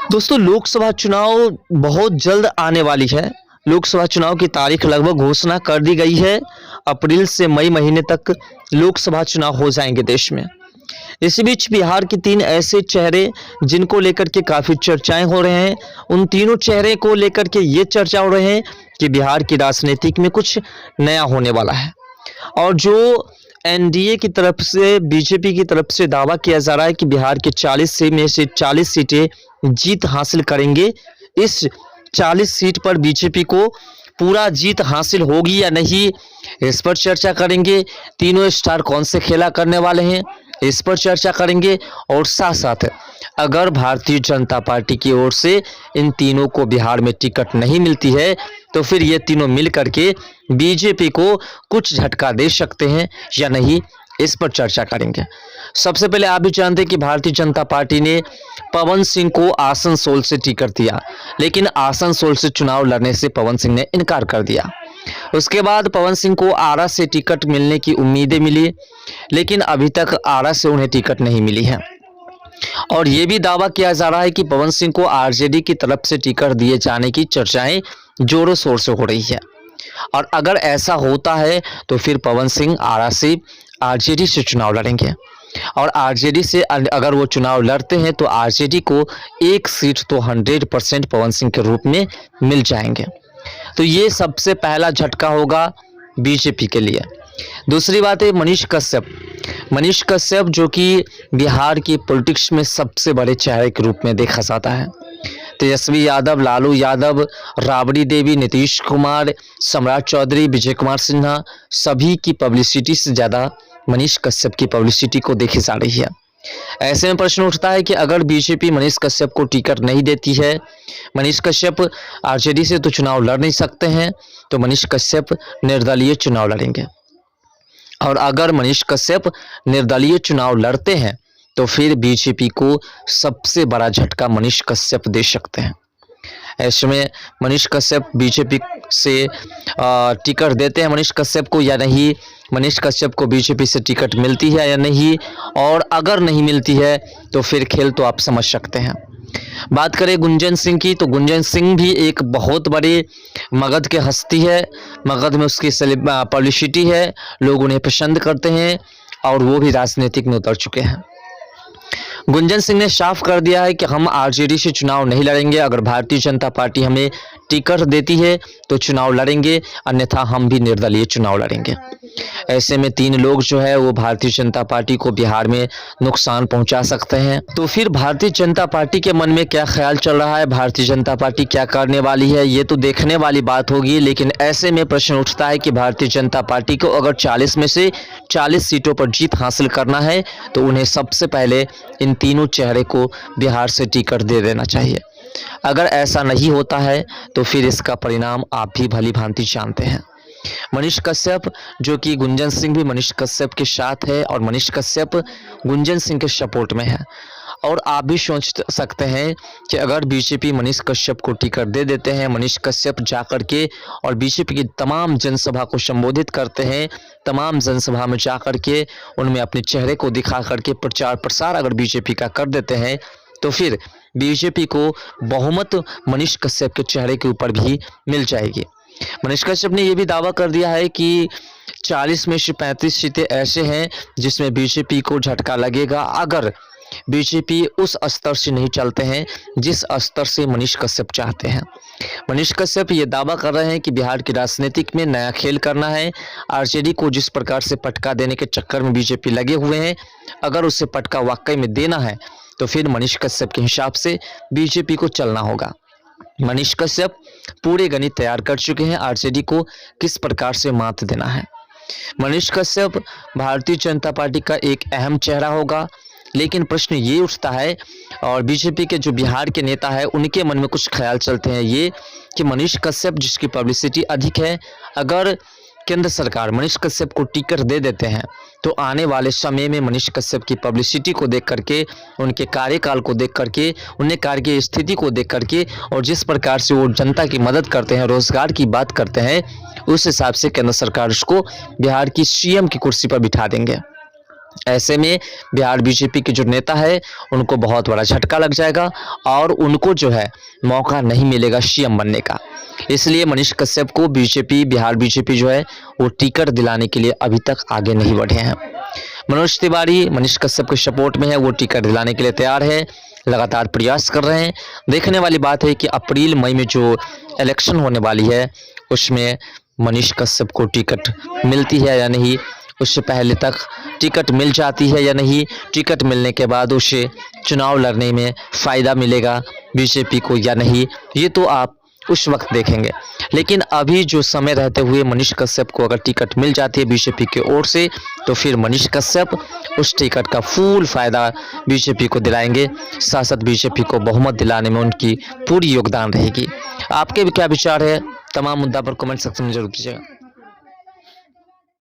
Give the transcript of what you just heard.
दोस्तों, लोकसभा चुनाव बहुत जल्द आने वाली है। लोकसभा चुनाव की तारीख लगभग घोषणा कर दी गई है। अप्रैल से मई महीने तक लोकसभा चुनाव हो जाएंगे देश में। इसी बीच बिहार के तीन ऐसे चेहरे जिनको लेकर के काफ़ी चर्चाएं हो रहे हैं, उन तीनों चेहरे को लेकर के ये चर्चा हो रहे हैं कि बिहार की राजनीतिक में कुछ नया होने वाला है। और जो एनडीए की तरफ से, बीजेपी की तरफ से दावा किया जा रहा है कि बिहार के 40 में से 40 सीटें जीत हासिल करेंगे। इस 40 सीट पर बीजेपी को पूरा जीत हासिल होगी या नहीं, इस पर चर्चा करेंगे। तीनों स्टार कौन से खेला करने वाले हैं, इस पर चर्चा करेंगे। और साथ साथ अगर भारतीय जनता पार्टी की ओर से इन तीनों को बिहार में टिकट नहीं मिलती है तो फिर ये तीनों मिल करके बीजेपी को कुछ झटका दे सकते हैं या नहीं, इस पर चर्चा करेंगे। सबसे पहले आप भी जानते हैं कि भारतीय जनता पार्टी ने पवन सिंह को आसनसोल से टिकट दिया, लेकिन आसनसोल से चुनाव लड़ने से पवन सिंह ने इनकार कर दिया। उसके बाद पवन सिंह को आरा से टिकट मिलने की उम्मीदें मिली, लेकिन अभी तक आरा से उन्हें टिकट नहीं मिली है। और ये भी दावा किया जा रहा है कि पवन सिंह को आरजेडी की तरफ से टिकट दिए जाने की चर्चाएं जोरों शोर से हो रही है। और अगर ऐसा होता है तो फिर पवन सिंह आरा से आरजेडी से चुनाव लड़ेंगे। और आरजेडी से अगर वो चुनाव लड़ते हैं तो आरजेडी को एक सीट तो 100% पवन सिंह के रूप में मिल जाएंगे। तो ये सबसे पहला झटका होगा बीजेपी के लिए। दूसरी बात है मनीष कश्यप जो कि बिहार की पॉलिटिक्स में सबसे बड़े चेहरे के रूप में देखा जाता है। तेजस्वी यादव, लालू यादव, राबड़ी देवी, नीतीश कुमार, सम्राट चौधरी, विजय कुमार सिन्हा, सभी की पब्लिसिटी से ज़्यादा मनीष कश्यप की पब्लिसिटी को देखी जा रही है। ऐसे में प्रश्न उठता है कि अगर बीजेपी मनीष कश्यप को टिकट नहीं देती है, मनीष कश्यप आरजेडी से तो चुनाव लड़ नहीं सकते हैं, तो मनीष कश्यप निर्दलीय चुनाव लड़ेंगे। और अगर मनीष कश्यप निर्दलीय चुनाव लड़ते हैं तो फिर बीजेपी को सबसे बड़ा झटका मनीष कश्यप दे सकते हैं। ऐसे में मनीष कश्यप बीजेपी से टिकट देते हैं मनीष कश्यप को या नहीं, मनीष कश्यप को बीजेपी से टिकट मिलती है या नहीं, और अगर नहीं मिलती है तो फिर खेल तो आप समझ सकते हैं। बात करें गुंजन सिंह की, तो गुंजन सिंह भी एक बहुत बड़ी मगध के हस्ती है। मगध में उसकी पब्लिसिटी है, लोग उन्हें पसंद करते हैं और वो भी राजनीतिक में उतर चुके हैं। गुंजन सिंह ने साफ कर दिया है कि हम आरजेडी से चुनाव नहीं लड़ेंगे। अगर भारतीय जनता पार्टी हमें टिकट देती है तो चुनाव लड़ेंगे, अन्यथा हम भी निर्दलीय चुनाव लड़ेंगे। ऐसे में तीन लोग जो है वो भारतीय जनता पार्टी को बिहार में नुकसान पहुंचा सकते हैं। तो फिर भारतीय जनता पार्टी के मन में क्या ख्याल चल रहा है, भारतीय जनता पार्टी क्या करने वाली है, ये तो देखने वाली बात होगी। लेकिन ऐसे में प्रश्न उठता है कि भारतीय जनता पार्टी को अगर 40 में से 40 सीटों पर जीत हासिल करना है तो उन्हें सबसे पहले इन तीनों चेहरे को बिहार से टिकट दे देना चाहिए। अगर ऐसा नहीं होता है तो फिर इसका परिणाम आप भी भली भांति जानते हैं। मनीष कश्यप जो कि गुंजन सिंह भी मनीष कश्यप के साथ है और मनीष कश्यप गुंजन सिंह के सपोर्ट में है। और आप भी सोच सकते हैं कि अगर बीजेपी मनीष कश्यप को टिकट दे देते हैं, मनीष कश्यप जा कर के और बीजेपी की तमाम जनसभा को संबोधित करते हैं, तमाम जनसभा में जा कर के उनमें अपने चेहरे को दिखा करके प्रचार प्रसार अगर बीजेपी का कर देते हैं तो फिर बीजेपी को बहुमत मनीष कश्यप के चेहरे के ऊपर भी मिल जाएगी। मनीष कश्यप ने यह भी दावा कर दिया है कि 40 में से 35 सीटें ऐसे हैं जिसमें बीजेपी को झटका लगेगा अगर बीजेपी उस स्तर से नहीं चलते हैं जिस स्तर से मनीष कश्यप चाहते हैं। मनीष कश्यप ये दावा कर रहे हैं कि बिहार की राजनीतिक में नया खेल करना है। आरजेडी को जिस प्रकार से पटका देने के चक्कर में बीजेपी लगे हुए हैं, अगर उससे पटका वाकई में देना है तो फिर मनीष कश्यप के हिसाब से बीजेपी को चलना होगा। मनीष कश्यप पूरे गणित तैयार कर चुके हैं आरजेडी को किस प्रकार से मात देना है। मनीष कश्यप भारतीय जनता पार्टी का एक अहम चेहरा होगा, लेकिन प्रश्न ये उठता है और बीजेपी के जो बिहार के नेता है उनके मन में कुछ ख्याल चलते हैं ये कि मनीष कश्यप जिसकी पब्लिसिटी अधिक है, अगर केंद्र सरकार मनीष कश्यप को टिकट दे देते हैं तो आने वाले समय में मनीष कश्यप की पब्लिसिटी को देख करके, उनके कार्यकाल को देख करके, उन्हें कार्य की स्थिति को देख करके और जिस प्रकार से वो जनता की मदद करते हैं, रोजगार की बात करते हैं, उस हिसाब से केंद्र सरकार उसको बिहार की सीएम की कुर्सी पर बिठा देंगे। ऐसे में बिहार बीजेपी के जो नेता है उनको बहुत बड़ा झटका लग जाएगा और उनको जो है मौका नहीं मिलेगा सीएम बनने का। इसलिए मनीष कश्यप को बिहार बीजेपी जो है वो टिकट दिलाने के लिए अभी तक आगे नहीं बढ़े हैं। मनोज तिवारी मनीष कश्यप के सपोर्ट में है, वो टिकट दिलाने के लिए तैयार है, लगातार प्रयास कर रहे हैं। देखने वाली बात है कि अप्रैल मई में जो इलेक्शन होने वाली है उसमें मनीष कश्यप को टिकट मिलती है या नहीं, उससे पहले तक टिकट मिल जाती है या नहीं, टिकट मिलने के बाद उसे चुनाव लड़ने में फ़ायदा मिलेगा बीजेपी को या नहीं, ये तो आप उस वक्त देखेंगे। लेकिन अभी जो समय रहते हुए मनीष कश्यप को अगर टिकट मिल जाती है बीजेपी की ओर से तो फिर मनीष कश्यप उस टिकट का फुल फ़ायदा बीजेपी को दिलाएंगे, साथ साथ बीजेपी को बहुमत दिलाने में उनकी पूरी योगदान रहेगी। आपके भी क्या विचार है तमाम मुद्दा पर कमेंट सेक्शन में जरूर कीजिएगा।